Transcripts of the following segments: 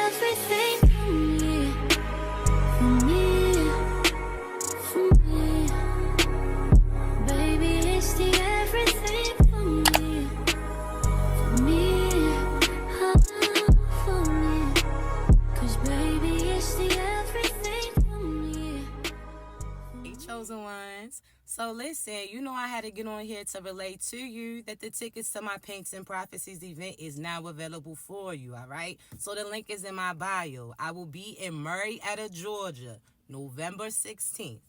Everything for me, for me, for me. Baby, it's the everything for me, for me, for me. 'Cause baby, it's the everything for me. Hey, chosen ones. So listen, you know I had to get on here to relate to you that the tickets to my Paints and Prophecies event is now available for you, all right? So the link is in my bio. I will be in Marietta, Georgia, November 16th.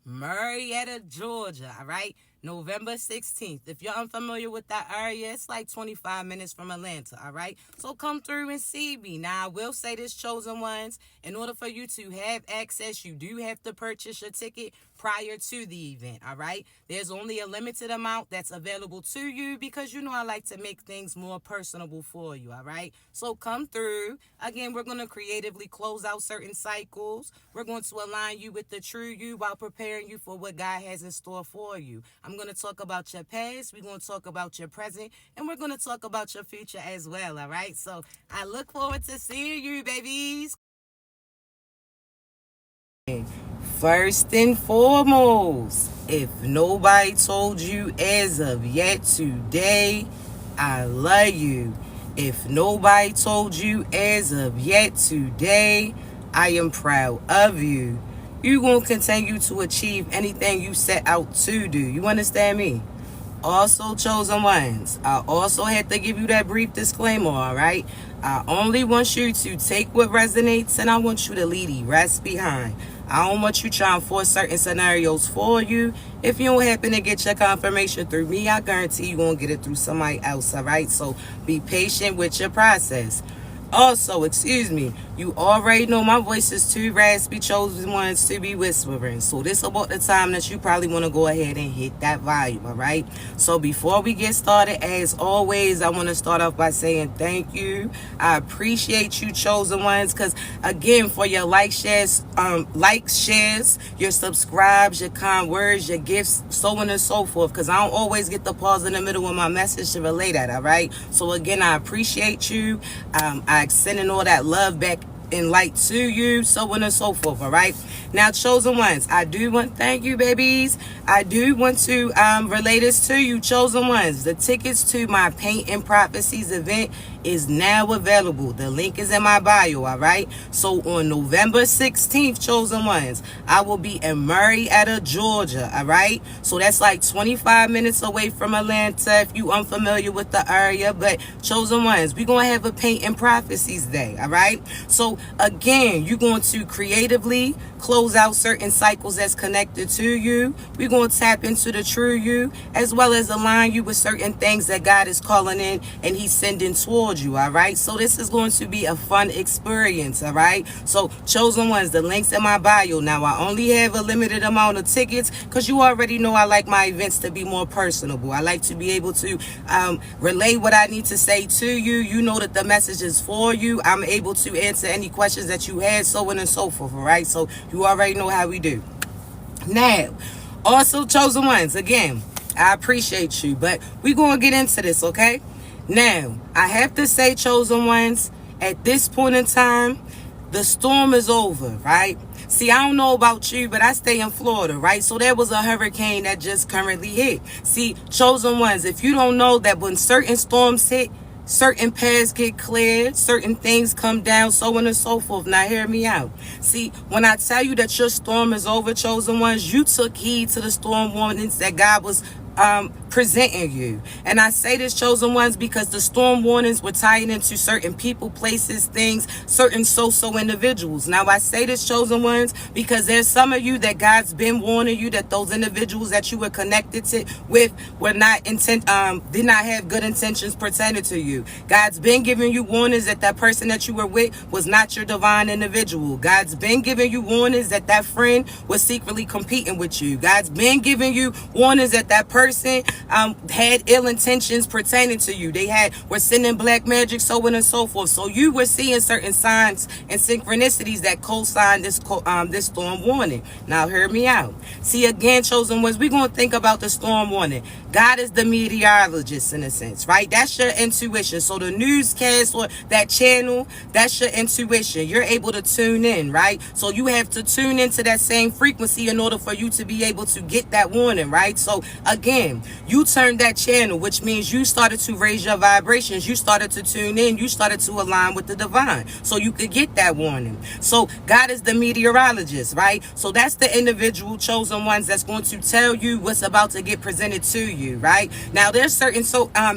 Marietta, Georgia, all right? November 16th. If you're unfamiliar with that area, it's like 25 minutes from Atlanta, all right? So come through and see me. Now, I will say this, chosen ones, in order for you to have access, you do have to purchase your ticket prior to the event, all right? There's only a limited amount that's available to you because you know I like to make things more personable for you, all right? So come through. Again, we're going to creatively close out certain cycles. We're going to align you with the true you while preparing you for what God has in store for you. I'm going to talk about your past, we're going to talk about your present, and we're going to talk about your future as well, all right? So I look forward to seeing you, babies. First and foremost, if nobody told you as of yet today, I love you. If nobody told you as of yet today, I am proud of you. You're going to continue to achieve anything you set out to do. You understand me? Also, chosen ones, I also had to give you that brief disclaimer, all right? I only want you to take what resonates and I want you to leave the rest behind. I don't want you trying to force certain scenarios for you. If you don't happen to get your confirmation through me, I guarantee you're going to get it through somebody else, all right? So be patient with your process. Also, excuse me, you already know my voice is too raspy, chosen ones to be whispering. So this about the time that you probably want to go ahead and hit that volume, all right? So before we get started, as always, I want to start off by saying thank you. I appreciate you, chosen ones, because again, for your likes, shares, your subscribes, your kind words, your gifts, so on and so forth, because I don't always get the pause in the middle of my message to relay that, all right? So again, I appreciate you. I sending all that love back in light to you, so on and so forth, all right? Now, chosen ones, I do want to thank you, babies. I do want to relay this to you, chosen ones. The tickets to my Paint and Prophecies event is now available. The link is in my bio, all right? So on November 16th, chosen ones, I will be in Marietta, Georgia, all right? So that's like 25 minutes away from Atlanta if you unfamiliar with the area. But chosen ones, we're going to have a Paint and Prophecies day, all right? So again, you're going to creatively close out certain cycles that's connected to you. We're going to tap into the true you, as well as align you with certain things that God is calling in and he's sending towards you, all right? So this is going to be a fun experience, all right? So chosen ones, the link's in my bio. Now, I only have a limited amount of tickets because you already know I like my events to be more personable. I like to be able to relay what I need to say to you. You know that the message is for you. I'm able to answer any questions that you had, so on and so forth, all right? So you already know how we do. Now, also, chosen ones, again, I appreciate you, but we're going to get into this, okay? Now, I have to say, chosen ones, at this point in time, the storm is over, right? See, I don't know about you, but I stay in Florida, right? So there was a hurricane that just currently hit. See, chosen ones, if you don't know that when certain storms hit, certain paths get cleared, certain things come down, so on and so forth. Now, hear me out. See, when I tell you that your storm is over, chosen ones, you took heed to the storm warnings that God was presenting you. And I say this, chosen ones, because the storm warnings were tying into certain people, places, things, certain so individuals. Now, I say this, chosen ones, because there's some of you that God's been warning you that those individuals that you were connected with were not did not have good intentions pertaining to you. God's been giving you warnings that that person that you were with was not your divine individual. God's been giving you warnings that that friend was secretly competing with you. God's been giving you warnings that that person had ill intentions pertaining to you. They were sending black magic, so on and so forth. So you were seeing certain signs and synchronicities that co-signed this storm warning. Now, hear me out. See, again, chosen ones, we're going to think about the storm warning. God is the meteorologist in a sense, right? That's your intuition. So the newscast or that channel, that's your intuition. You're able to tune in, right? So you have to tune into that same frequency in order for you to be able to get that warning, right? So again, you turned that channel, which means you started to raise your vibrations. You started to tune in. You started to align with the divine so you could get that warning. So God is the meteorologist, right? So that's the individual chosen ones that's going to tell you what's about to get presented to you, right? Now there's certain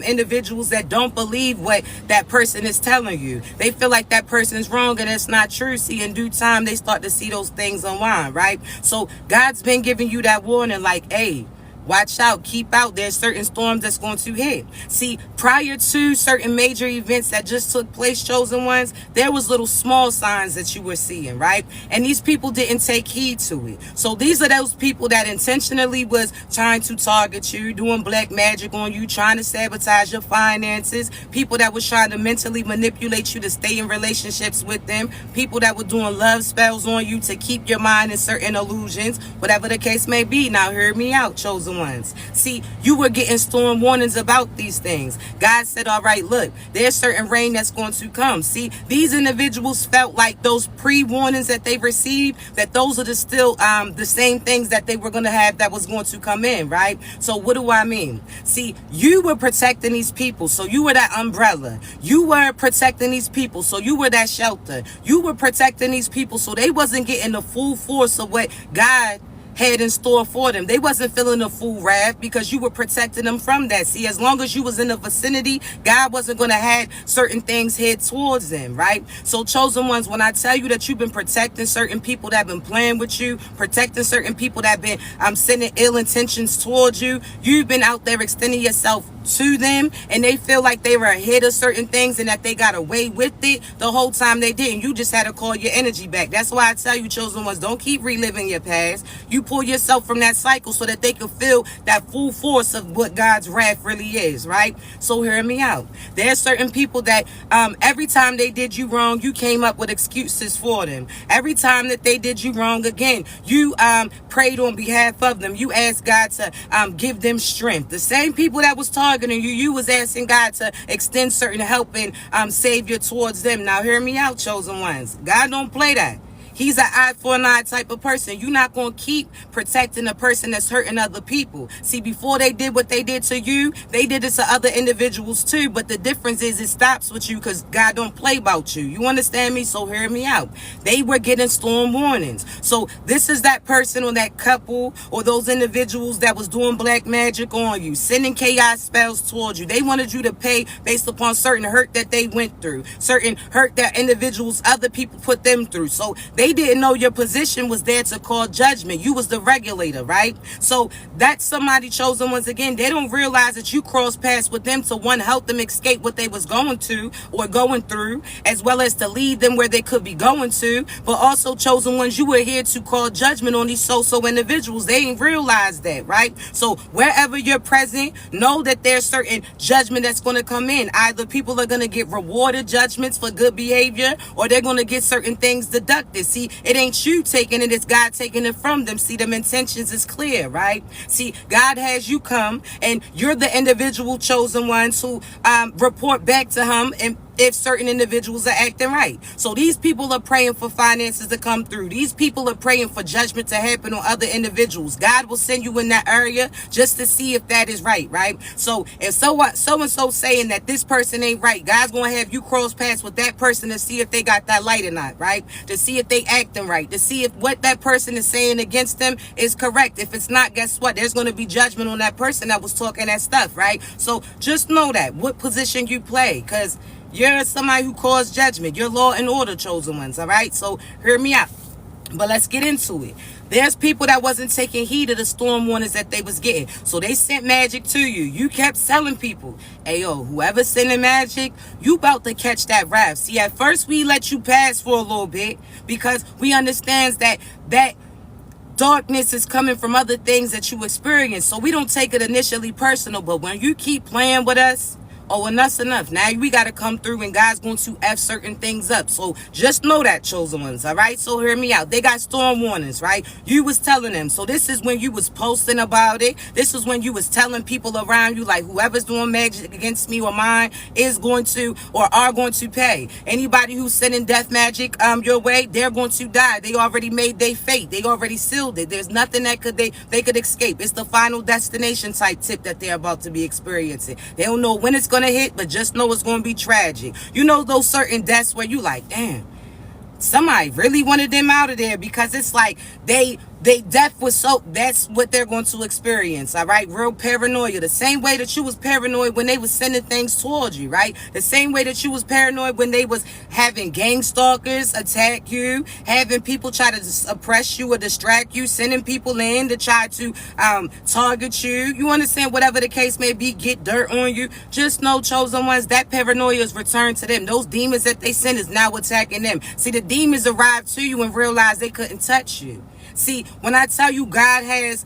individuals that don't believe what that person is telling you. They feel like that person is wrong and it's not true. See, in due time they start to see those things unwind, right? So God's been giving you that warning, like, hey, watch out, keep out. There's certain storms that's going to hit. See, prior to certain major events that just took place, chosen ones, there was little small signs that you were seeing, right? And these people didn't take heed to it. So these are those people that intentionally was trying to target you, doing black magic on you, trying to sabotage your finances, people that was trying to mentally manipulate you to stay in relationships with them, people that were doing love spells on you to keep your mind in certain illusions, whatever the case may be. Now hear me out, chosen ones. See, you were getting storm warnings about these things. God said, all right, look, there's certain rain that's going to come. See, these individuals felt like those pre-warnings that they received, that those are the same things that they were going to have that was going to come in, right? So what do I mean? See, you were protecting these people, so you were that umbrella. You were protecting these people, so you were that shelter. You were protecting these people, so they wasn't getting the full force of what God had in store for them. They wasn't feeling the full wrath because you were protecting them from that. See, as long as you was in the vicinity, God wasn't going to have certain things head towards them, right? So chosen ones, when I tell you that you've been protecting certain people that have been playing with you, protecting certain people that have been sending ill intentions towards you, you've been out there extending yourself to them, and they feel like they were ahead of certain things and that they got away with it the whole time they didn't. You just had to call your energy back. That's why I tell you, chosen ones, don't keep reliving your past. You pull yourself from that cycle so that they can feel that full force of what God's wrath really is, right? So hear me out. There's certain people that every time they did you wrong, you came up with excuses for them. Every time that they did you wrong, again, you prayed on behalf of them. You asked God to give them strength. The same people that was targeting you, you was asking God to extend certain help and savior towards them. Now hear me out, chosen ones. God don't play that. He's an eye for an eye type of person. You're not going to keep protecting a person that's hurting other people. See, before they did what they did to you, they did it to other individuals too. But the difference is it stops with you because God don't play about you. You understand me? So hear me out. They were getting storm warnings. So this is that person or that couple or those individuals that was doing black magic on you, sending chaos spells towards you. They wanted you to pay based upon certain hurt that they went through, certain hurt that individuals, other people put them through. So they didn't know your position was there to call judgment. You was the regulator, right? So that's somebody chosen once again. They don't realize that you crossed paths with them to, one, help them escape what they was going to or going through, as well as to lead them where they could be going to. But also, chosen ones, you were here to call judgment on these so-so individuals. They ain't realized that, right? So wherever you're present, know that there's certain judgment that's going to come in. Either people are going to get rewarded judgments for good behavior, or they're going to get certain things deducted. See, it ain't you taking it, it's God taking it from them. See, them intentions is clear, right? See, God has you come, and you're the individual chosen ones who report back to him and if certain individuals are acting right. So these people are praying for finances to come through. These people are praying for judgment to happen on other individuals. God will send you in that area just to see if that is right, right? So if so-and-so saying that this person ain't right, God's going to have you cross paths with that person to see if they got that light or not, right? To see if they acting right, to see if what that person is saying against them is correct. If it's not, guess what? There's going to be judgment on that person that was talking that stuff, right? So just know that, what position you play, because you're somebody who calls judgment. You're law and order, chosen ones, all right? So hear me out. But let's get into it. There's people that wasn't taking heed of the storm warnings that they was getting. So they sent magic to you. You kept telling people, hey, yo, whoever's sending magic, you about to catch that wrath. See, at first we let you pass for a little bit because we understand that darkness is coming from other things that you experience. So we don't take it initially personal. But when you keep playing with us, Oh, enough's enough. Now we got to come through and God's going to F certain things up. So just know that, chosen ones, all right? So hear me out. They got storm warnings, right? You was telling them. So this is when you was posting about it. This is when you was telling people around you, like, whoever's doing magic against me or mine is going to or are going to pay. Anybody who's sending death magic your way, they're going to die. They already made their fate. They already sealed it. There's nothing that they could escape. It's the final destination type tip that they're about to be experiencing. They don't know when it's going to hit, but just know it's going to be tragic. You know those certain deaths where you like, damn, somebody really wanted them out of there, because it's like they death was so, that's what they're going to experience, all right? Real paranoia. The same way that you was paranoid when they was sending things towards you, right? The same way that you was paranoid when they was having gang stalkers attack you, having people try to oppress you or distract you, sending people in to try to target you. You understand? Whatever the case may be, get dirt on you. Just know, chosen ones, that paranoia is returned to them. Those demons that they send is now attacking them. See, the demons arrived to you and realized they couldn't touch you. See, when I tell you God has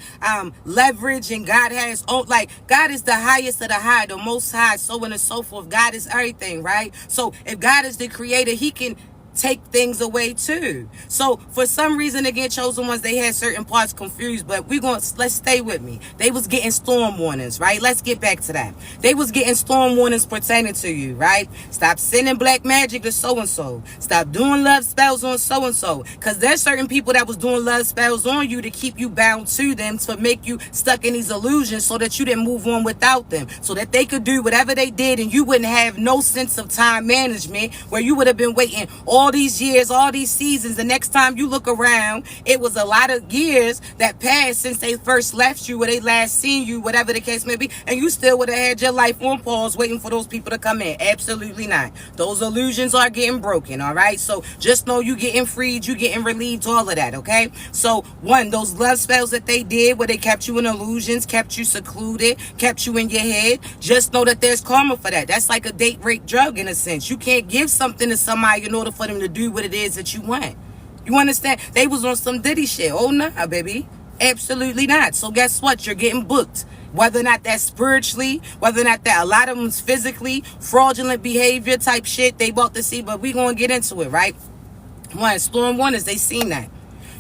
leverage and God has, like, God is the highest of the high, the most high, so on and so forth. God is everything, right? So if God is the creator, he can take things away too. So for some reason, again, chosen ones, they had certain parts confused, but let's stay with me. They was getting storm warnings, right? Let's get back to that. They was getting storm warnings pertaining to you, right? Stop sending black magic to so-and-so. Stop doing love spells on so-and-so. Because there's certain people that was doing love spells on you to keep you bound to them, to make you stuck in these illusions so that you didn't move on without them, so that they could do whatever they did and you wouldn't have no sense of time management, where you would have been waiting all these years, all these seasons. The next time you look around, it was a lot of years that passed since they first left you, or they last seen you, whatever the case may be, and you still would have had your life on pause waiting for those people to come in. Absolutely not. Those illusions are getting broken, all right? So just know you getting freed, you getting relieved, all of that, okay? So one, those love spells that they did where they kept you in illusions, kept you secluded, kept you in your head, just know that there's karma for that. That's like a date rape drug in a sense. You can't give something to somebody in order for them to do what it is that you want. You understand? They was on some Diddy shit. Oh, nah, baby. Absolutely not. So guess what? You're getting booked. Whether or not that's spiritually, whether or not that, a lot of them's physically, fraudulent behavior type shit they bought to see, but we gonna get into it, right? One, storm warnings, they seen that.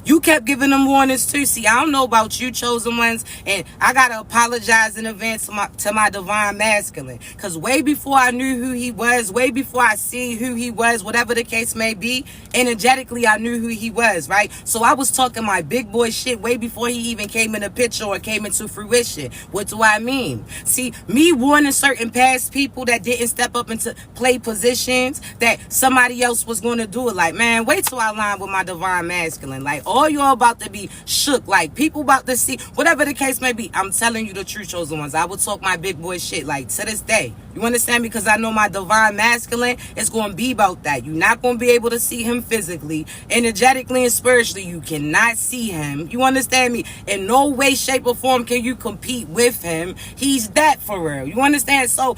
You kept giving them warnings too. See, I don't know about you, chosen ones, and I gotta apologize in advance to my divine masculine, because way before I knew who he was, way before I seen who he was, whatever the case may be, energetically I knew who he was, right? So I was talking my big boy shit way before he even came in the picture or came into fruition. What do I mean? See, me warning certain past people that didn't step up into play positions that somebody else was going to do it, like, man, wait till I line with my divine masculine. Like, all y'all about to be shook, like people about to see, whatever the case may be. I'm telling you the true, chosen ones. I will talk my big boy shit, like, to this day. You understand? Because I know my divine masculine is going to be about that. You're not going to be able to see him physically, energetically, and spiritually. You cannot see him. You understand me? In no way, shape, or form can you compete with him. He's that for real. You understand? So,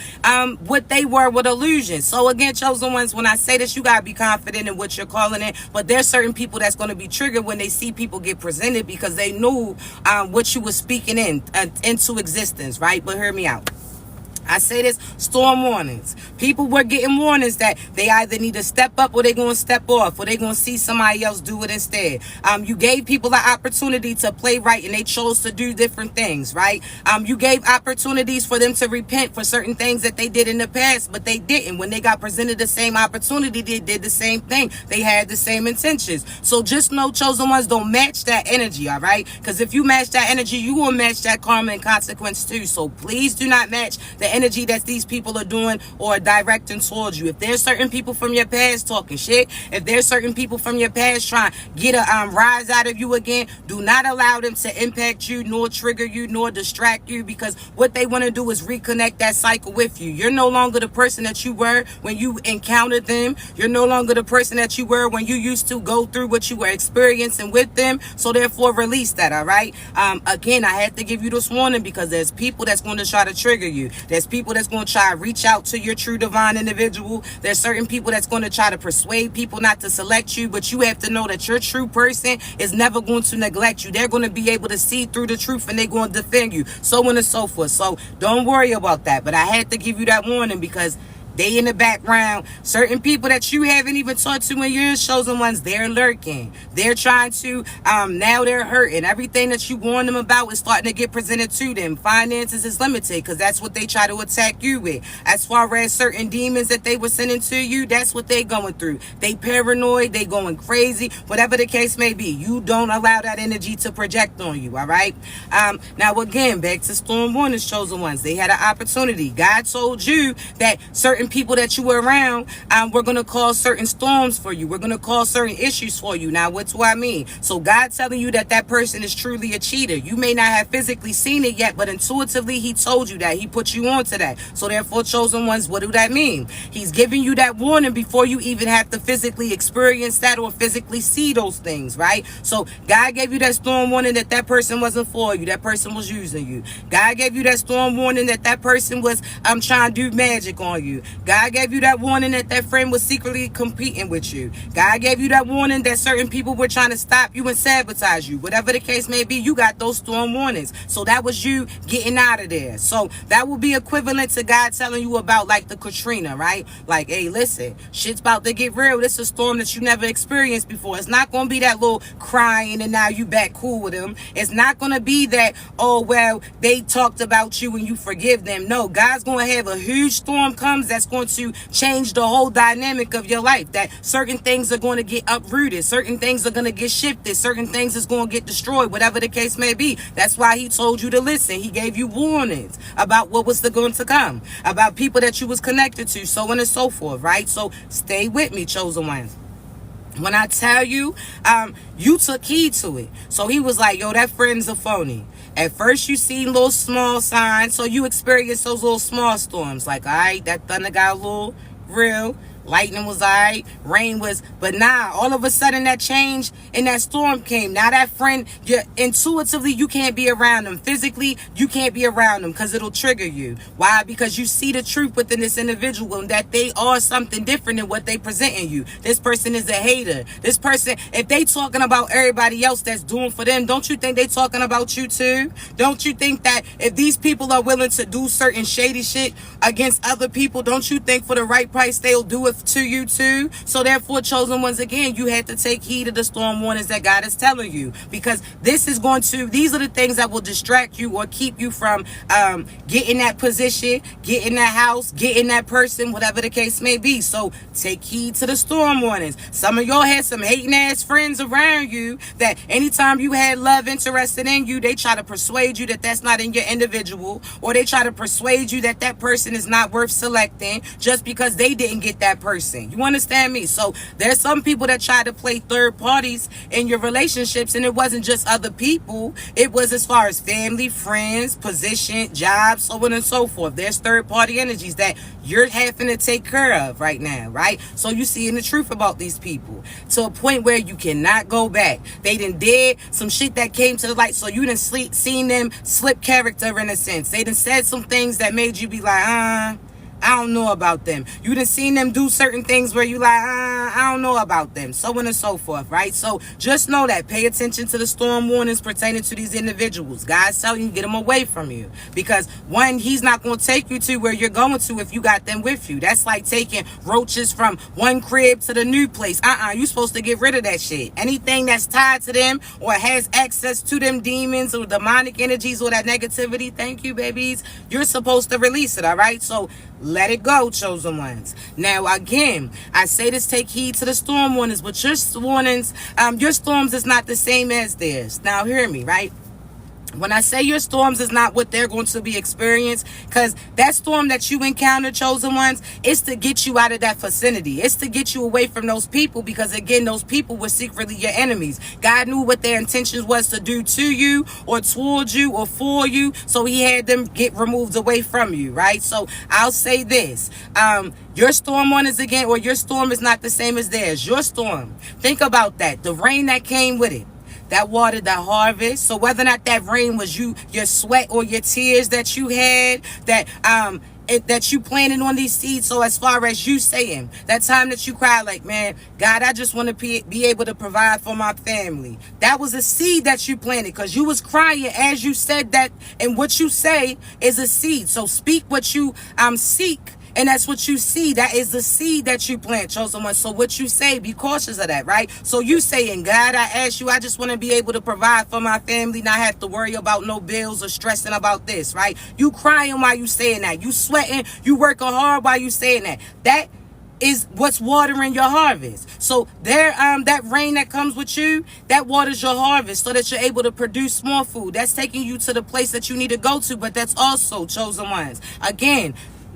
what they were illusions. So again, chosen ones, when I say this, you got to be confident in what you're calling it. But there's certain people that's going to be triggered when they see people get presented, because they knew what you were speaking into existence, right? But hear me out. I say this, storm warnings. People were getting warnings that they either need to step up or they're going to step off, or they're going to see somebody else do it instead. You gave people the opportunity to play right, and they chose to do different things, right? You gave opportunities for them to repent for certain things that they did in the past, but they didn't. When they got presented the same opportunity, they did the same thing. They had the same intentions. So just know, chosen ones, don't match that energy, all right? Because if you match that energy, you will match that karma and consequence too. So please do not match the energy that these people are doing or directing towards you. If there's certain people from your past talking shit, if there's certain people from your past trying to get a rise out of you again, do not allow them to impact you, nor trigger you, nor distract you, because what they want to do is reconnect that cycle with you. You're no longer the person that you were when you encountered them. You're no longer the person that you were when you used to go through what you were experiencing with them. So therefore, release that, all right? Again, I had to give you this warning because there's people that's going to try to trigger you. There's There's people that's going to try to reach out to your true divine individual. There's certain people that's going to try to persuade people not to select you, but you have to know that your true person is never going to neglect you. They're going to be able to see through the truth, and they're going to defend you, so on and so forth. So don't worry about that. But I had to give you that warning because they in the background, certain people that you haven't even talked to in years, chosen ones, they're lurking. They're trying to, now they're hurting. Everything that you warned them about is starting to get presented to them. Finances is limited because that's what they try to attack you with. As far as certain demons that they were sending to you, that's what they going through. They paranoid, they going crazy, whatever the case may be. You don't allow that energy to project on you, all right? Now, again, back to storm warnings, chosen ones. They had an opportunity. God told you that certain people that you were around, we're going to cause certain storms for you. We're going to cause certain issues for you. Now, what do I mean? So God telling you that that person is truly a cheater. You may not have physically seen it yet, but intuitively he told you that. He put you onto that. So therefore, chosen ones, what do that mean? He's giving you that warning before you even have to physically experience that or physically see those things, right? So God gave you that storm warning that that person wasn't for you. That person was using you. God gave you that storm warning that that person was trying to do magic on you. God gave you that warning that that friend was secretly competing with you. God gave you that warning that certain people were trying to stop you and sabotage you. Whatever the case may be, you got those storm warnings. So that was you getting out of there. So that would be equivalent to God telling you about like the Katrina, right? Like, hey, listen, shit's about to get real. This is a storm that you never experienced before. It's not going to be that little crying and now you back cool with them. It's not going to be that, oh, well, they talked about you and you forgive them. No, God's going to have a huge storm comes that's going to change the whole dynamic of your life. That certain things are going to get uprooted. Certain things are going to get shifted. Certain things is going to get destroyed, whatever the case may be. That's why he told you to listen. He gave you warnings about what was going to come, about people that you was connected to, so on and so forth, right? So stay with me, chosen ones. When I tell you, you took heed to it. So he was like, yo, that friend's a phony. At first, you seen little small signs, so you experienced those little small storms. Like, all right, that thunder got a little real. Lightning was all right. Rain was, but now all of a sudden that change and that storm came. Now that friend, intuitively, you can't be around them. Physically, you can't be around them because it'll trigger you. Why? Because you see the truth within this individual and that they are something different than what they presenting you. This person is a hater. This person, if they talking about everybody else that's doing for them, don't you think they talking about you too? Don't you think that if these people are willing to do certain shady shit against other people, don't you think for the right price they'll do it to you too? So therefore, chosen ones, again, you had to take heed of the storm warnings that God is telling you, because these are the things that will distract you or keep you from getting that position, getting that house, getting that person, whatever the case may be. So take heed to the storm warnings. Some of y'all had some hating ass friends around you that anytime you had love interested in you, they try to persuade you that that's not in your individual, or they try to persuade you that that person is not worth selecting just because they didn't get that person. You understand me? So there's some people that try to play third parties in your relationships, and it wasn't just other people. It was as far as family, friends, position, jobs, so on and so forth. There's third party energies that you're having to take care of right now, right? So you seeing the truth about these people to a point where you cannot go back. They done did some shit that came to the light, so you done seen them slip character in a sense. They done said some things that made you be like, I don't know about them. You done seen them do certain things where you like, I don't know about them, so on and so forth, right? So just know that. Pay attention to the storm warnings pertaining to these individuals. God's telling you, get them away from you. Because one, he's not going to take you to where you're going to if you got them with you. That's like taking roaches from one crib to the new place. You're supposed to get rid of that shit. Anything that's tied to them or has access to them demons or demonic energies or that negativity, thank you, babies, you're supposed to release it, all right? So let it go, chosen ones. Now, again, I say this, take heed to the storm warnings, but your warnings, your storms is not the same as theirs. Now, hear me, right? When I say your storms is not what they're going to be experienced, because that storm that you encounter, chosen ones, is to get you out of that vicinity. It's to get you away from those people, because again, those people were secretly your enemies. God knew what their intentions was to do to you or towards you or for you, so he had them get removed away from you, right? So I'll say this, your storm one is again, or your storm is not the same as theirs. Your storm, think about that, the rain that came with it, that water, that harvest. So whether or not that rain was your sweat or your tears that you had, that that you planted on these seeds. So as far as you saying, that time that you cried like, man, God, I just want to be able to provide for my family. That was a seed that you planted, because you was crying as you said that. And what you say is a seed. So speak what you seek. And that's what you see. That is the seed that you plant, chosen one. So what you say, be cautious of that, right? So you saying, God, I ask you, I just want to be able to provide for my family, not have to worry about no bills or stressing about this, right? You crying while you saying that. You sweating, you working hard while you saying that. That is what's watering your harvest. So there, that rain that comes with you, that waters your harvest so that you're able to produce more food. That's taking you to the place that you need to go to, but that's also, chosen ones, again,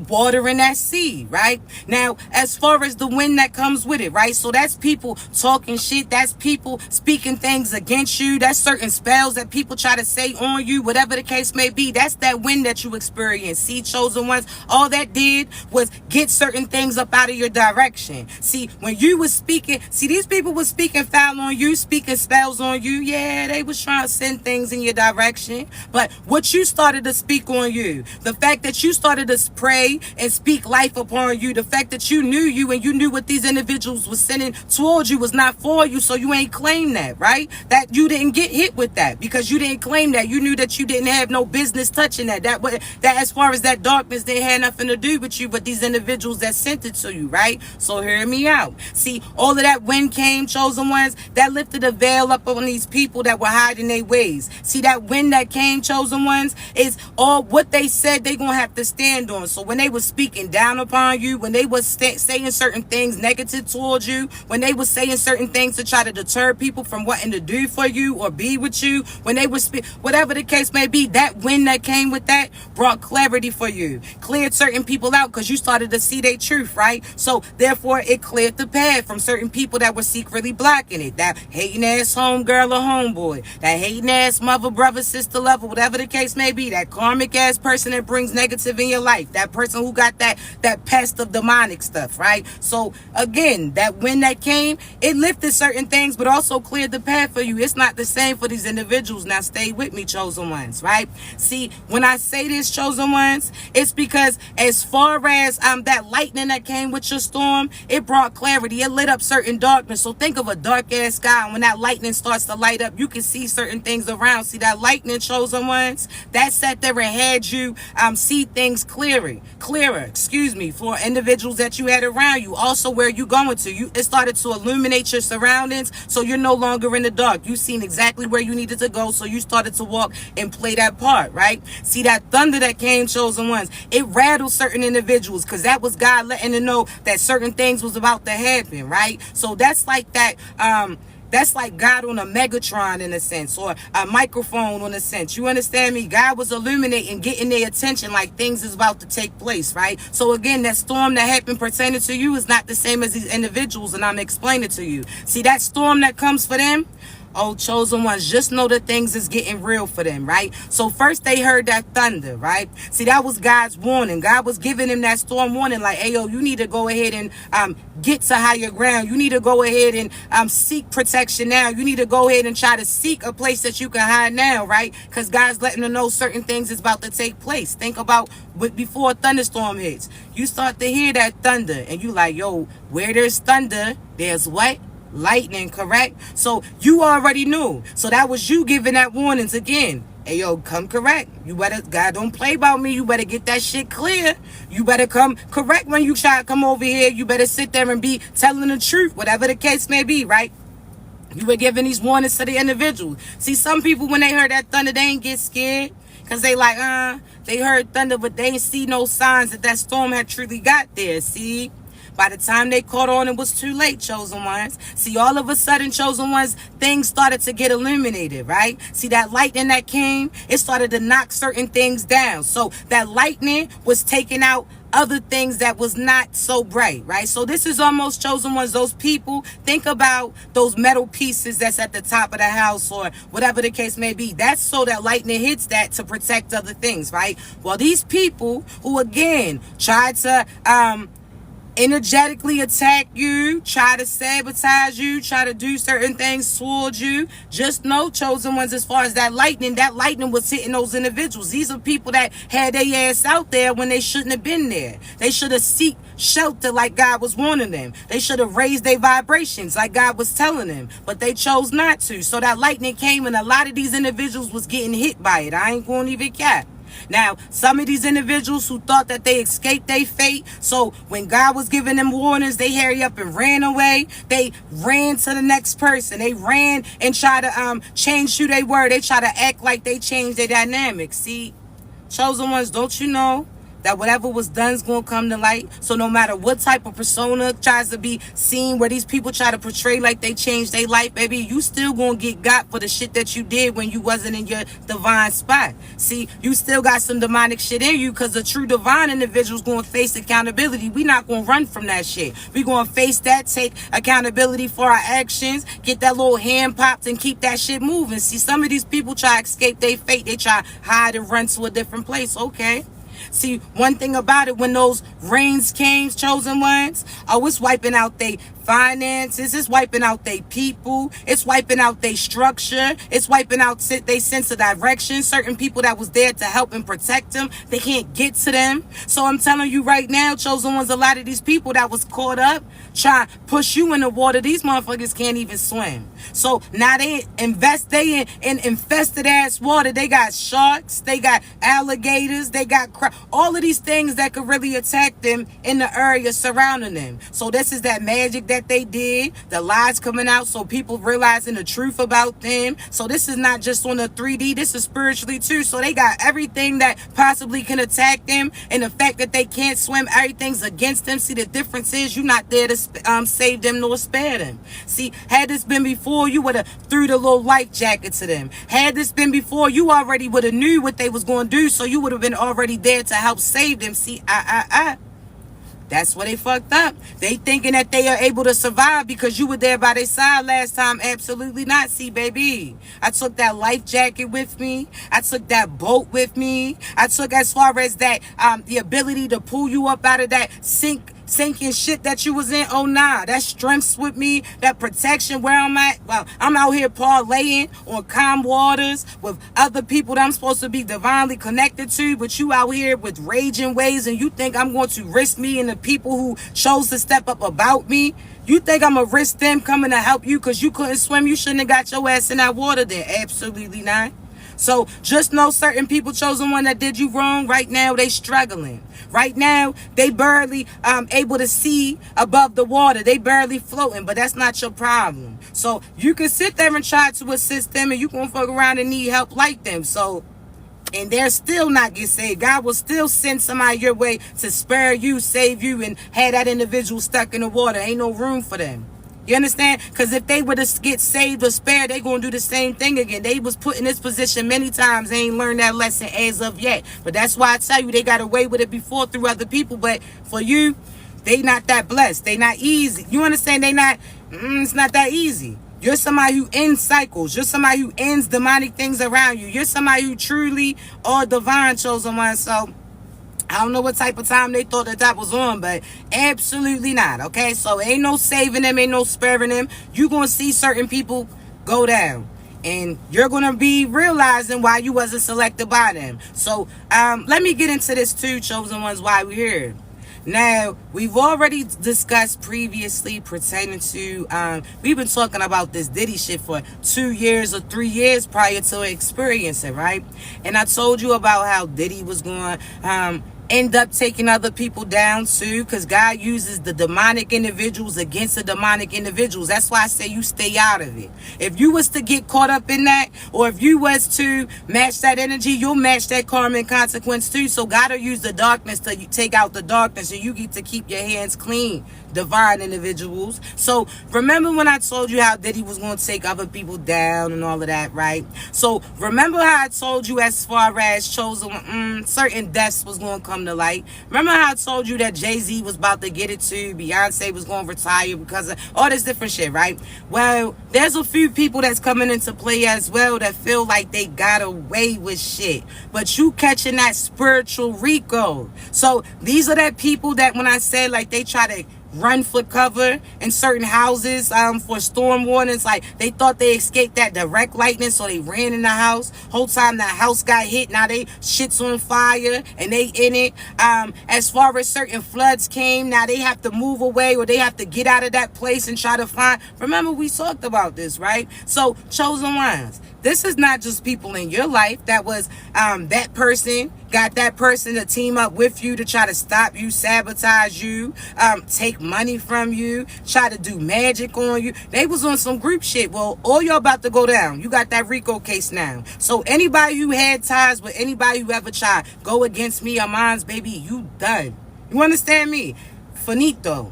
watering that seed, right? Now, as far as the wind that comes with it, right? So that's people talking shit. That's people speaking things against you. That's certain spells that people try to say on you, whatever the case may be. That's that wind that you experience. See, chosen ones, all that did was get certain things up out of your direction. See, when you was speaking, see, these people was speaking foul on you, speaking spells on you. Yeah, they was trying to send things in your direction. But what you started to speak on you, the fact that you started to pray and speak life upon you, the fact that you knew you and you knew what these individuals was sending towards you was not for you, so you ain't claim that, right? That you didn't get hit with that because you didn't claim that. You knew that you didn't have no business touching that. That as far as that darkness, they had nothing to do with you, but these individuals that sent it to you, right? So hear me out. See, all of that wind came, chosen ones, that lifted a veil up on these people that were hiding their ways. See, that wind that came, chosen ones, is all what they said they gonna have to stand on. So when they was speaking down upon you, when they was saying certain things negative towards you, when they was saying certain things to try to deter people from wanting to do for you or be with you, when they was whatever the case may be, that wind that came with that brought clarity for you, cleared certain people out because you started to see their truth, right? So therefore it cleared the path from certain people that were secretly blocking it, that hating ass homegirl or homeboy, that hating ass mother, brother, sister, lover, whatever the case may be, that karmic ass person that brings negative in your life, that person who got that pest of demonic stuff, right? So again, that wind that came, it lifted certain things, but also cleared the path for you. It's not the same for these individuals. Now stay with me, chosen ones, right? See, when I say this, chosen ones, it's because as far as that lightning that came with your storm, it brought clarity. It lit up certain darkness. So think of a dark ass sky, and when that lightning starts to light up, you can see certain things around. See, that lightning, chosen ones, that sat there and had you see things clearer, for individuals that you had around you. Also, where you going to, it started to illuminate your surroundings, so you're no longer in the dark. You seen exactly where you needed to go, so you started to walk and play that part, right? See, that thunder that came, chosen ones, it rattled certain individuals, because that was God letting them know that certain things was about to happen, right? So that's like that that's like God on a Megatron in a sense, or a microphone in a sense. You understand me? God was illuminating, getting their attention like things is about to take place, right? So again, that storm that happened pertaining to you is not the same as these individuals, and I'm explaining to you. See, that storm that comes for them, oh, chosen ones, just know that things is getting real for them, right? So first they heard that thunder, right? See, that was God's warning. God was giving them that storm warning, like, hey, yo, you need to go ahead and get to higher ground. You need to go ahead and seek protection now. You need to go ahead and try to seek a place that you can hide now, right? Because God's letting them know certain things is about to take place. Think about before a thunderstorm hits. You start to hear that thunder, and you like, yo, where there's thunder, there's what? Lightning, correct? So you already knew. So that was you giving that warnings again. Hey, yo, come correct. You better, God don't play about me. You better get that shit clear. You better come correct when you try to come over here. You better sit there and be telling the truth, whatever the case may be, right? You were giving these warnings to the individual. See, some people, when they heard that thunder, they ain't get scared. Because they like, they heard thunder, but they ain't see no signs that storm had truly got there. See? By the time they caught on, it was too late, chosen ones. See, all of a sudden, chosen ones, things started to get illuminated, right? See, that lightning that came, it started to knock certain things down. So that lightning was taking out other things that was not so bright, right? So this is almost, chosen ones, those people, think about those metal pieces that's at the top of the house or whatever the case may be. That's so that lightning hits that to protect other things, right? Well, these people who, again, tried to energetically attack you, try to sabotage you, try to do certain things towards you, just know, chosen ones, as far as that lightning was hitting those individuals. These are people that had their ass out there when they shouldn't have been there. They should have seek shelter like God was warning them. They should have raised their vibrations like God was telling them, but they chose not to. So that lightning came, and a lot of these individuals was getting hit by it. I ain't going to even cap. Now, some of these individuals who thought that they escaped their fate, so when God was giving them warnings, they hurry up and ran away. They ran to the next person. They ran and tried to change who they were. They try to act like they changed their dynamics. See, chosen ones, don't you know that whatever was done is going to come to light? So no matter what type of persona tries to be seen, where these people try to portray like they changed their life, baby, you still going to get got for the shit that you did when you wasn't in your divine spot. See, you still got some demonic shit in you, because a true divine individual is going to face accountability. We not going to run from that shit. We going to face that, take accountability for our actions, get that little hand popped, and keep that shit moving. See, some of these people try to escape their fate. They try to hide and run to a different place. Okay. See, one thing about it, when those rains came, chosen ones, it's wiping out their finances, it's wiping out their people, it's wiping out their structure, it's wiping out their sense of direction. Certain people that was there to help and protect them, they can't get to them. So I'm telling you right now, chosen ones, a lot of these people that was caught up trying to push you in the water, these motherfuckers can't even swim. So now they in infested ass water. They got sharks, they got alligators, they got all of these things that could really attack them in the area surrounding them. So this is that magic that they did, the lies coming out, so people realizing the truth about them. So this is not just on the 3D, this is spiritually too. So they got everything that possibly can attack them, and the fact that they can't swim, everything's against them. See, the difference is you're not there to save them nor spare them. See, had this been before, you would have threw the little life jacket to them. Had this been before, you already would have knew what they was going to do, so you would have been already there to help save them. See, that's where they fucked up. They thinking that they are able to survive because you were there by their side last time. Absolutely not. See, baby, I took that life jacket with me. I took that boat with me. I took, as far as that, the ability to pull you up out of that sinking shit that you was in. Oh nah, that strength's with me, that protection where I'm at. Well, I'm out here parlaying on calm waters with other people that I'm supposed to be divinely connected to, but you out here with raging waves, and you think I'm going to risk me and the people who chose to step up about me? You think I'm gonna risk them coming to help you because you couldn't swim? You shouldn't have got your ass in that water there. Absolutely not. So just know, certain people, chosen one, that did you wrong, right now they struggling. Right now they barely able to see above the water. They barely floating, but that's not your problem. So you can sit there and try to assist them, and you gonna fuck around and need help like them. So, and they're still not get saved. God will still send somebody your way to spare you, save you, and have that individual stuck in the water. Ain't no room for them. You understand? Because if they were to get saved or spared, they going to do the same thing again. They was put in this position many times. They ain't learned that lesson as of yet. But that's why I tell you, they got away with it before through other people. But for you, they not that blessed. They not easy. You understand? They not, it's not that easy. You're somebody who ends cycles. You're somebody who ends demonic things around you. You're somebody who truly are divine, chosen one. So I don't know what type of time they thought that was on, but absolutely not, okay? So ain't no saving them, ain't no sparing them. You're going to see certain people go down, and you're going to be realizing why you wasn't selected by them. So let me get into this too, chosen ones, why we're here. Now, we've already discussed previously pertaining to, we've been talking about this Diddy shit for 2 years or 3 years prior to experiencing, right? And I told you about how Diddy was going to end up taking other people down too, because God uses the demonic individuals against the demonic individuals. That's why I say you stay out of it. If you was to get caught up in that, or if you was to match that energy, you'll match that karma and consequence too. So God will use the darkness to take out the darkness, and you get to keep your hands clean. divine individuals. So remember when I told you how Diddy was going to take other people down and all of that, right? So remember how I told you as far as chosen certain deaths was going to come to light. Remember how I told you that Jay-Z was about to get it too, Beyonce was going to retire because of all this different shit, right? Well, there's a few people that's coming into play as well that feel like they got away with shit, but you catching that spiritual Rico. So these are that people that when I said like they try to run for cover in certain houses for storm warnings, like they thought they escaped that direct lightning, so they ran in the house. Whole time that house got hit, now they shit's on fire and they in it. As far as certain floods came, now they have to move away or they have to get out of that place and try to find. Remember we talked about this, right? So chosen ones, this is not just people in your life that was that person got that person to team up with you to try to stop you, sabotage you, take money from you, try to do magic on you. They was on some group shit. Well, all y'all about to go down. You got that Rico case now. So anybody who had ties with anybody who ever tried go against me or mine's, baby, you done. You understand me? Finito.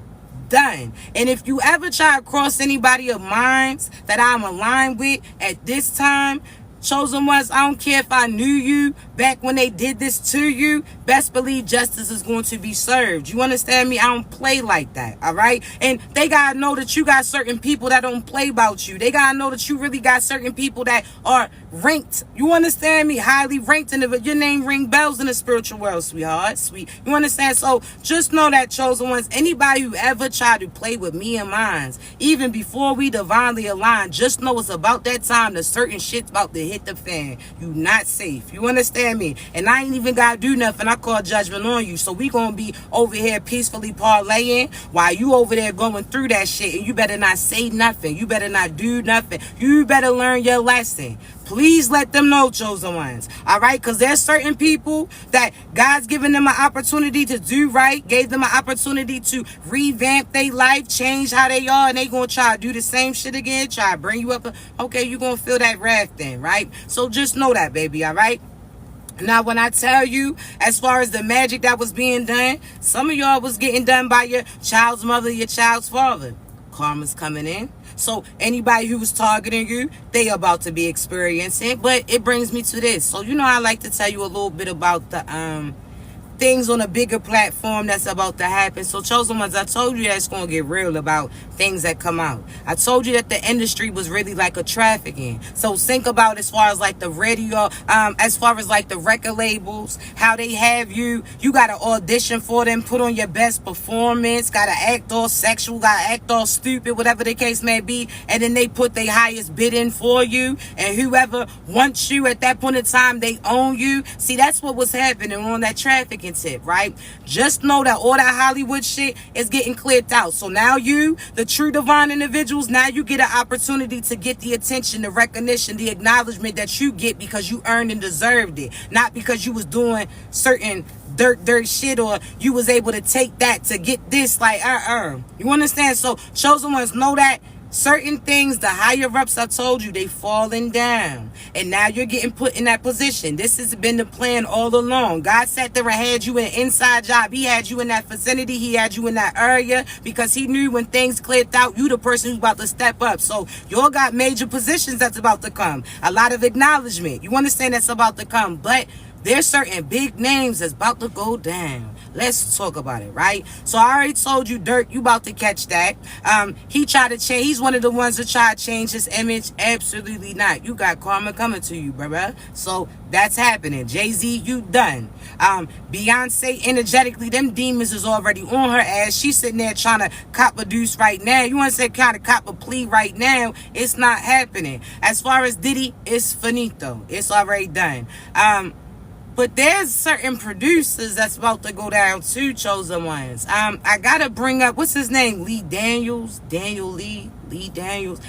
Done. And if you ever try to cross anybody of mine's that I'm aligned with at this time, chosen ones, I don't care if I knew you back when they did this to you, best believe justice is going to be served. You understand me? I don't play like that, all right? And they gotta know that you got certain people that don't play about you. They gotta know that you really got certain people that are ranked. You understand me? Highly ranked in your name ring bells in the spiritual world, sweetheart. Sweet. You understand? So just know that, chosen ones, anybody who ever tried to play with me and mine, even before we divinely align, just know it's about that time that certain shit's about to hit the fan. You not safe. You understand me? And I ain't even gotta do nothing. I call judgment on you. So we gonna be over here peacefully parlaying while you over there going through that shit, and you better not say nothing. You better not do nothing. You better learn your lesson. Please let them know, chosen ones. All right? Because there's certain people that God's given them an opportunity to do right, gave them an opportunity to revamp their life, change how they are, and they going to try to do the same shit again, try to bring you up. Okay, you're going to feel that wrath then, right? So just know that, baby, all right? Now, when I tell you, as far as the magic that was being done, some of y'all was getting done by your child's mother, your child's father. Karma's coming in. So anybody who was targeting you, they about to be experiencing. But it brings me to this. So you know I like to tell you a little bit about the things on a bigger platform that's about to happen. So chosen ones, I told you that it's going to get real about things that come out. I told you that the industry was really like a trafficking. So think about as far as like the radio, as far as like the record labels, how they have you got to audition for them, put on your best performance, got to act all sexual, got to act all stupid, whatever the case may be, and then they put their highest bid in for you, and whoever wants you at that point in time, they own you. See, that's what was happening on that trafficking tip, right? Just know that all that Hollywood shit is getting cleared out. So now you, the true divine individuals, now you get an opportunity to get the attention, the recognition, the acknowledgement that you get because you earned and deserved it, not because you was doing certain dirt shit or you was able to take that to get this. Like you understand? So chosen ones, know that certain things, the higher ups, I told you, they falling down. And now you're getting put in that position. This has been the plan all along. God sat there and had you an inside job. He had you in that vicinity. He had you in that area because he knew when things cleared out, you the person who's about to step up. So y'all got major positions that's about to come. A lot of acknowledgement. You understand that's about to come. But there's certain big names that's about to go down. Let's talk about it, right? So I already told you, Dirk, you about to catch that. He tried to change. He's one of the ones that try to change his image. Absolutely not. You got karma coming to you, brother. So that's happening. Jay-Z, you done. Beyonce, energetically, them demons is already on her ass. She's sitting there trying to cop a deuce right now. You want to say kind of cop a plea right now? It's not happening. As far as Diddy, it's finito. It's already done. But there's certain producers that's about to go down too, chosen ones. I gotta bring up, what's his name? Lee Daniels? Lee Daniels?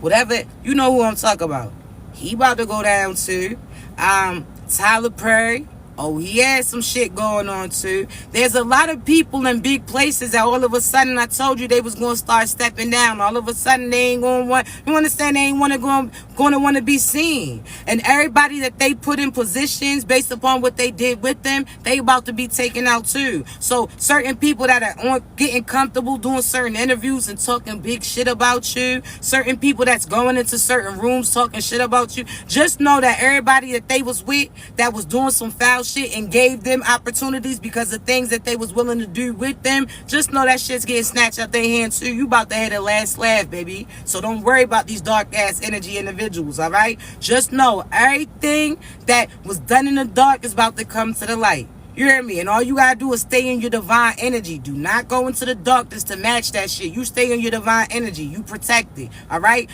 Whatever. You know who I'm talking about. He about to go down too. Tyler Perry. Oh, he had some shit going on too. There's a lot of people in big places that all of a sudden I told you they was gonna start stepping down. All of a sudden they ain't gonna want. You understand? They ain't gonna want to be seen. And everybody that they put in positions based upon what they did with them, they about to be taken out too. So certain people that are on getting comfortable doing certain interviews and talking big shit about you, certain people that's going into certain rooms talking shit about you, just know that everybody that they was with that was doing some foul shit and gave them opportunities because of things that they was willing to do with them, just know that shit's getting snatched out their hands too. You about to have the last laugh, baby. So don't worry about these dark ass energy individuals, all right? Just know everything that was done in the dark is about to come to the light. You hear me? And all you gotta do is stay in your divine energy. Do not go into the darkness to match that shit. You stay in your divine energy. You protect it. All right?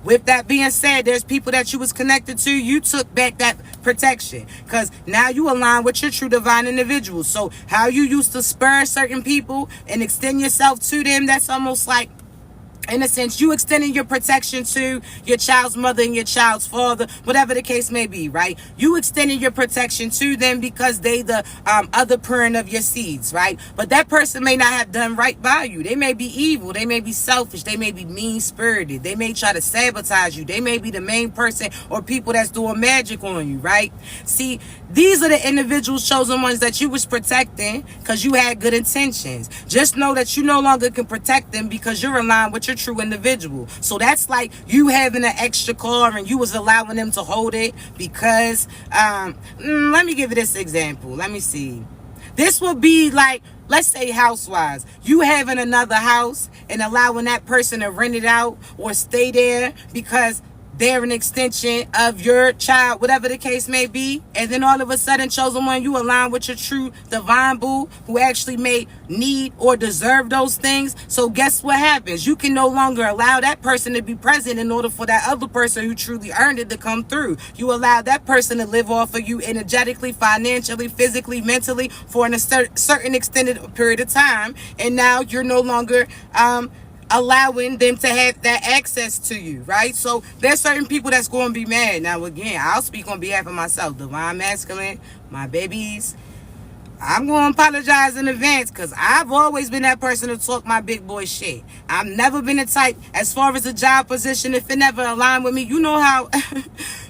With that being said, there's people that you was connected to. You took back that protection. Because now you align with your true divine individuals. So how you used to spur certain people and extend yourself to them, that's almost like, in a sense, you extending your protection to your child's mother and your child's father, whatever the case may be, right? You extending your protection to them because they the other parent of your seeds, right? But that person may not have done right by you. They may be evil. They may be selfish. They may be mean-spirited. They may try to sabotage you. They may be the main person or people that's doing magic on you, right? See, these are the individuals, chosen ones, that you was protecting because you had good intentions. Just know that you no longer can protect them because you're aligned with your true individual. So that's like you having an extra car and you was allowing them to hold it because let me give you this example. Let me see. This would be like, let's say Housewives. You having another house and allowing that person to rent it out or stay there because they're an extension of your child, whatever the case may be. And then all of a sudden, chosen one, you align with your true divine boo who actually may need or deserve those things. So guess what happens? You can no longer allow that person to be present in order for that other person who truly earned it to come through. You allow that person to live off of you energetically, financially, physically, mentally for a certain extended period of time. And now you're no longer allowing them to have that access to you, right? So there's certain people that's going to be mad. Now, again, I'll speak on behalf of myself, divine masculine, my babies. I'm going to apologize in advance because I've always been that person to talk my big boy shit. I've never been the type, as far as a job position, if it never aligned with me, you know how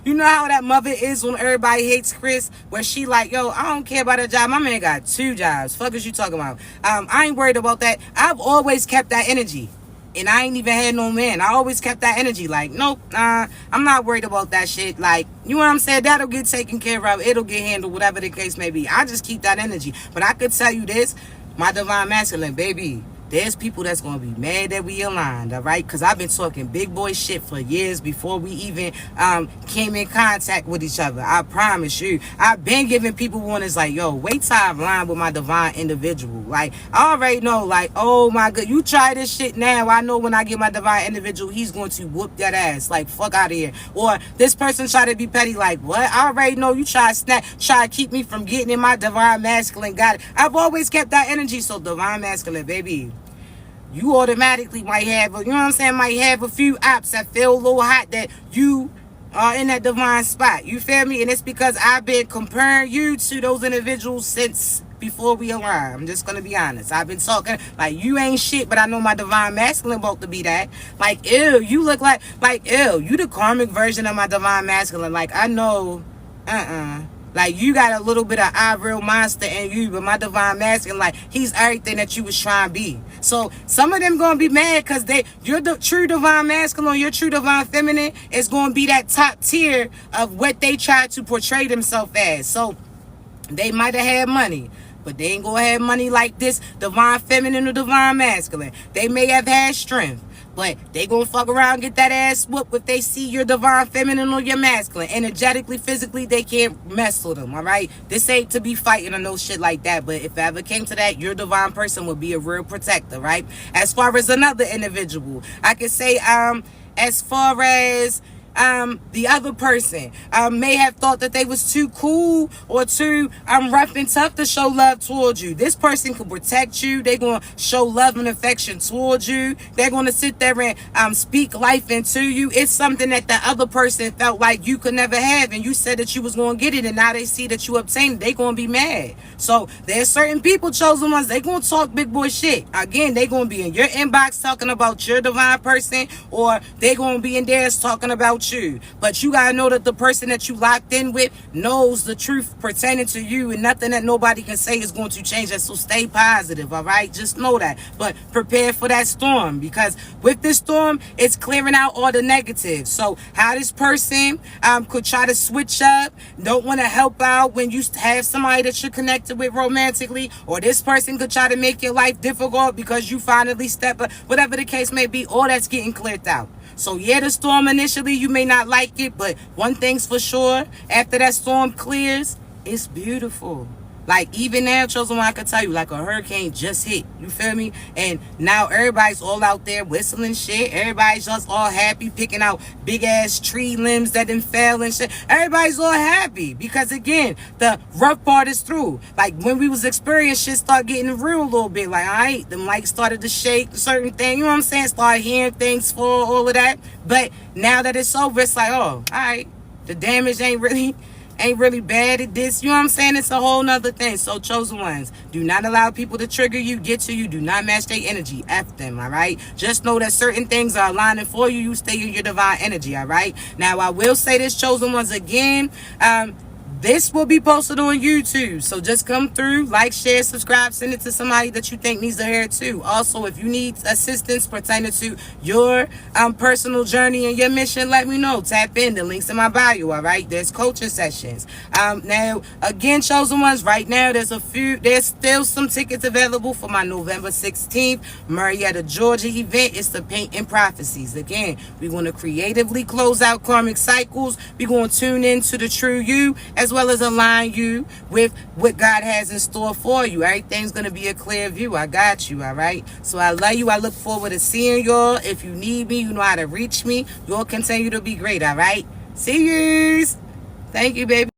you know how that mother is when everybody hates Chris, where she like, yo, I don't care about a job. My man got 2 jobs. Fuck is you talking about? I ain't worried about that. I've always kept that energy. And I ain't even had no man. I always kept that energy. Like, nope, I'm not worried about that shit. Like, you know what I'm saying? That'll get taken care of. It'll get handled, whatever the case may be. I just keep that energy. But I could tell you this, my divine masculine, baby, there's people that's going to be mad that we aligned, all right? Because I've been talking big boy shit for years before we even came in contact with each other. I promise you. I've been giving people warnings like, yo, wait till I align with my divine individual. Like, I already know, like, oh my God, you try this shit now. I know when I get my divine individual, he's going to whoop that ass. Like, fuck out of here. Or this person try to be petty, like, what? I already know you try to keep me from getting in my divine masculine. Got it. I've always kept that energy. So divine masculine, baby, you automatically might have, you know what I'm saying, might have a few ops that feel a little hot that you are in that divine spot. You feel me? And it's because I've been comparing you to those individuals since before we aligned. I'm just going to be honest. I've been talking like you ain't shit, but I know my divine masculine about to be that. Like, ew, you look like ew, you the karmic version of my divine masculine. Like, I know, like, you got a little bit of real monster in you, but my divine masculine, like, he's everything that you was trying to be. So some of them gonna be mad because you're the true divine masculine, your true divine feminine is gonna be that top tier of what they try to portray themselves as. So they might have had money, but they ain't gonna have money like this divine feminine or divine masculine. They may have had strength, but they gonna fuck around and get that ass whooped if they see your divine feminine or your masculine. Energetically, physically, they can't mess with them, all right? This ain't to be fighting or no shit like that, but if it ever came to that, your divine person would be a real protector, right? As far as another individual, I could say, as far as the other person may have thought that they was too cool or too rough and tough to show love towards you. This person can protect you. They're going to show love and affection towards you. They're going to sit there and speak life into you. It's something that the other person felt like you could never have, and you said that you was going to get it, and now they see that you obtained it. They going to be mad. So there's certain people, chosen ones, they going to talk big boy shit. Again, they going to be in your inbox talking about your divine person, or they going to be in theirs talking about you. But you got to know that the person that you locked in with knows the truth pertaining to you, and nothing that nobody can say is going to change that. So stay positive, all right? Just know that. But prepare for that storm, because with this storm, it's clearing out all the negatives. So how this person could try to switch up, don't want to help out when you have somebody that you're connected with romantically, or this person could try to make your life difficult because you finally step up, whatever the case may be, all that's getting cleared out. So yeah, the storm initially, you may not like it, but one thing's for sure, after that storm clears, it's beautiful. Like even now, chosen one, I could tell you, like a hurricane just hit. You feel me? And now everybody's all out there whistling shit. Everybody's just all happy, picking out big ass tree limbs that done fell and shit. Everybody's all happy because again, the rough part is through. Like when we was experiencing shit start getting real a little bit. Like alright, the mic started to shake, certain thing. You know what I'm saying? Start hearing things fall, all of that. But now that it's over, it's like, oh, alright, the damage ain't really bad at this. You know what I'm saying? It's a whole nother thing. So chosen ones, do not allow people to trigger you, get to you. Do not match their energy. F them, all right? Just know that certain things are aligning for you. You stay in your divine energy, all right? Now, I will say this, chosen ones, again. This will be posted on YouTube. So just come through, like, share, subscribe, send it to somebody that you think needs to hear it too. Also, if you need assistance pertaining to your personal journey and your mission, let me know. Tap in. The link's in my bio, all right? There's coaching sessions. Now, again, chosen ones, right now, there's still some tickets available for my November 16th Marietta, Georgia event. It's the Painting Prophecies. Again, we're going to creatively close out karmic cycles. We're going to tune into the true you, as well as align you with what God has in store for you. Everything's going to be a clear view. I got you, all right? So I love you. I look forward to seeing y'all. If you need me, you know how to reach me. Y'all continue to be great, all right? See yous. Thank you, baby.